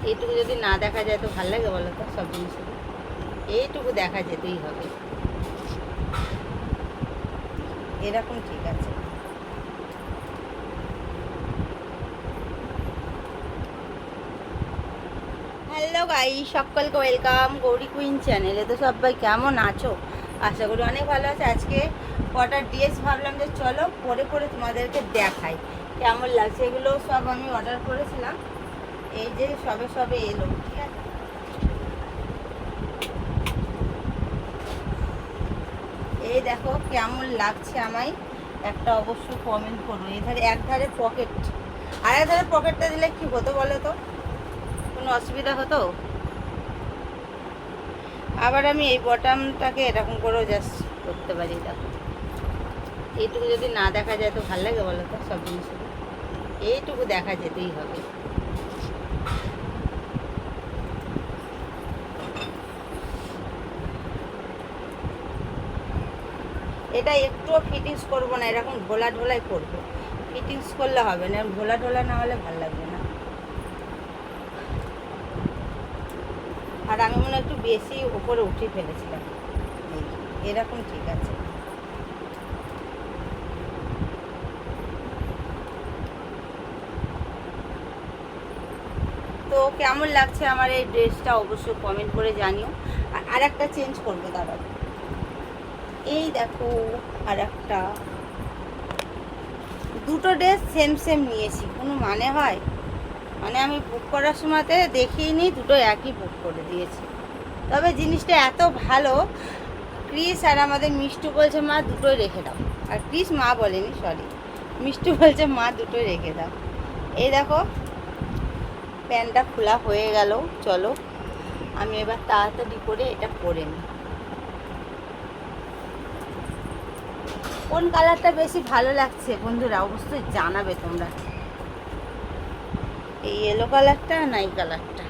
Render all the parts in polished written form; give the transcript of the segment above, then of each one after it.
এইটুকু যদি না দেখা যায় তো ভালো লাগে বলো তো? সব জিনিসগুলো এইটুকু দেখা যেতেই হবে, এরকম ঠিক আছে। হ্যালো গাই, সকলকে ওয়েলকাম গৌরী কুইন চ্যানেলে। তো সবাই কেমন আছো? আশা করি অনেক ভালো আছে। আজকে কটা ড্রেস ভাবলাম যে চলো পরে পরে তোমাদেরকে দেখাই কেমন লাগছে। এগুলো সব আমি অর্ডার করেছিলাম, এই যে সবে সবে এলো, ঠিক আছে? এই দেখো কেমন লাগছে আমায়, একটা অবশ্যই কমেন্ট করো। এই ধারে এক ধারে পকেট, আর এক ধারে পকেটটা দিলে কি হতো বলো তো? কোনো অসুবিধা হতো? আবার আমি এই বটামটাকে এরকম করেও জাস্ট করতে পারি। দেখো এইটুকু যদি না দেখা যায় তো ভালো লাগে বলো তো? সব জিনিসগুলো এইটুকু দেখা যেতেই হবে। এটা একটুও ফিটিংস করবো না, এরকম ঢোলা ঢোলাই করবো। ফিটিংস করলে হবে না, ঢোলা ঢোলা না হলে ভালো লাগবে না। আর আমি মনে হয় একটু বেশি উপরে উঠিয়ে ফেলেছিলাম, এই এরকম ঠিক আছে। তো কেমন লাগছে আমার এই ড্রেসটা অবশ্যই কমেন্ট করে জানিও। আর একটা চেঞ্জ করবে দাঁড়াও, এই দেখো আর একটা, দুটো ড্রেস সেম সেম নিয়েছি, কোনো মানে হয়? মানে আমি বুক করার সময়তে দেখিনি, দুটো একই বুক করে দিয়েছি। তবে জিনিসটা এত ভালো, ক্রিস আর আমাদের মিষ্টু বলছে মা দুটোই রেখে দাও। আর ক্রিস মা বলেনি, সরি, মিষ্টু বলছে মা দুটোই রেখে দাও। এই দেখো প্যান্টটা খোলা হয়ে গেল, চলো আমি এবার তাড়াতাড়ি করে এটা পরে নিই। কোন কালারটা বেশি ভালো লাগছে বন্ধুরা অবশ্যই জানাবে তোমরা, এই ইয়েলো কালারটা না এই কালারটা?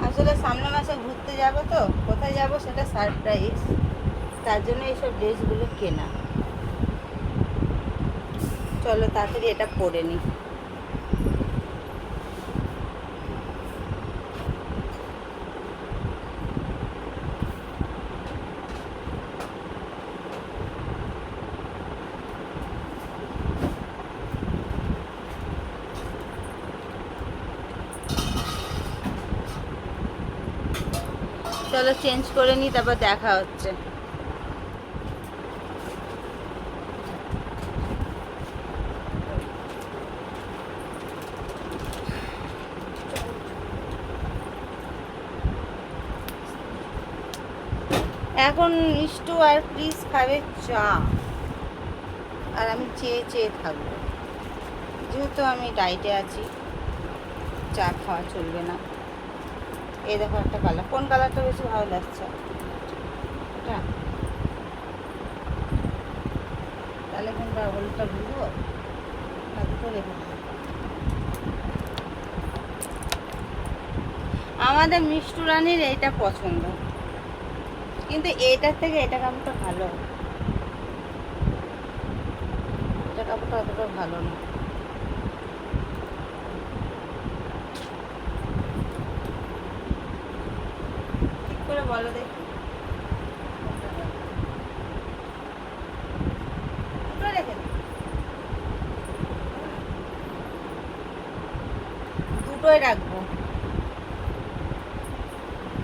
আসলে সামনের মাসে ঘুরতে যাব, তো কোথায় যাব সেটা সারপ্রাইজ, তার জন্য এইসব ড্রেসগুলো কেনা। চলো তাড়াতাড়ি এটা পরে নিই। চলো চেঞ্জ করে নিই, তারপর দেখা হচ্ছে। এখন মিষ্টু আর ক্রিস খাবে চা, আর আমি চেয়ে চেয়ে থাকবো, যেহেতু আমি ডায়েটে আছি চা খাওয়া চলবে না। এই দেখো একটা কালার, কোন কালারটা বেশি ভালো লাগছে? এটা? তাহলে কোনটা হলুদটা বুঝবো না, দুটো রেখে দেবো। আমাদের মিষ্টু রানীর এইটা পছন্দ, কিন্তু এইটার থেকে এটা কাপড়টা ভালো, এটা কাপড়টা অতটা ভালো না। ঠিক করে বলো দেখি, দুটো রেখে দিই, দুটোই রাখবো।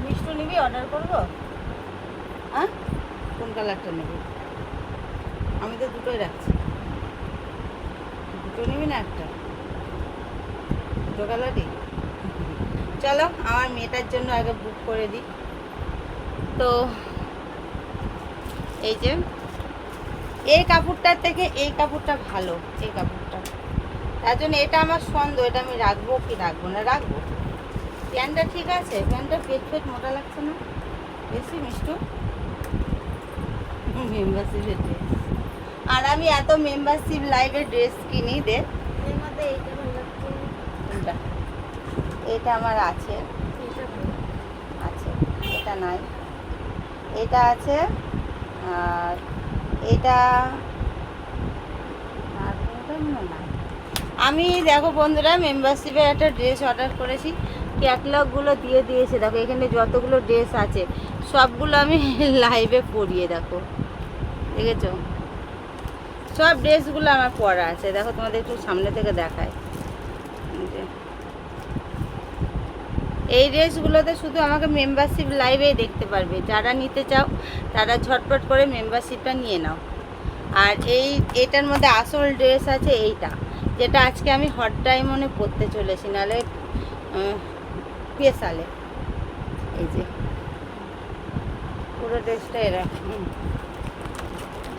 মিষ্টু নিবি, অর্ডার করবো? হ্যাঁ, কোন কালারটা নেবি? আমি তো দুটোই রাখছি, দুটো নিবি না একটা? দুটো কালারই। চলো আমার মেয়েটার জন্য আগে বুক করে দিই। তো এই যে এই কাপড়টার থেকে এই কাপড়টা ভালো, এই কাপড়টা, তার জন্য এটা আমার সন্দেহ, এটা আমি রাখবো কি রাখবো না। রাখবো। প্যান্টটা ঠিক আছে, প্যান্টটা পেট পেট মোটা লাগছে না বেশি? মিষ্টু মেম্বারশিপের ড্রেস আর আমি এত মেম্বারশিপ লাইভে ড্রেস কিনি দে এর মধ্যে এইটা ভালো লাগছে, কোনটা? এটা আমার আছে, এইটা ভালো। আছে, এটা নাই, এটা আছে, আর এটা আর কোনটা মনে হয় নাই। আমি দেখো বন্ধুরা মেম্বারশিপের একটা ড্রেস অর্ডার করেছি, ক্যাটলগুলো দিয়ে দিয়েছে, দেখো এখানে যতগুলো ড্রেস আছে সবগুলো আমি লাইভে পরিয়ে দেখো, দেখেছো? সব ড্রেসগুলো আমার পরা আছে, দেখো তোমাদের একটু সামনে থেকে দেখায়। এই ড্রেসগুলোতে শুধু আমাকে মেম্বারশিপ লাইভেই দেখতে পারবে, যারা নিতে চাও তারা ঝটপট করে মেম্বারশিপটা নিয়ে নাও। আর এটার মধ্যে আসল ড্রেস আছে এইটা, যেটা আজকে আমি হট ডায়মন্ডে পরতে চলেছি, নাহলে স্পেশালে। এই যে পুরো ড্রেসটা এরকম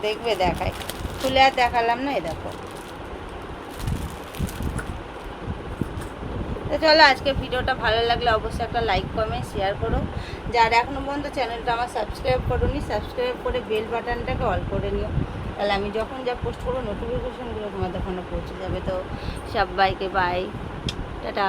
দেখবে, দেখায়, খুলে আর দেখালাম না, এই দেখো। তো চলো, আজকে ভিডিওটা ভালো লাগলে অবশ্যই একটা লাইক কমেন্ট শেয়ার করো। যারা এখনও পর্যন্ত চ্যানেলটা আমার সাবস্ক্রাইব করোনি, সাবস্ক্রাইব করে বেল বাটনটাকে অল করে নিও, তাহলে আমি যখন যা পোস্ট করবো নোটিফিকেশনগুলো তোমাদের ফোনে পৌঁছে যাবে। তো সবাইকে বাই, টাটা।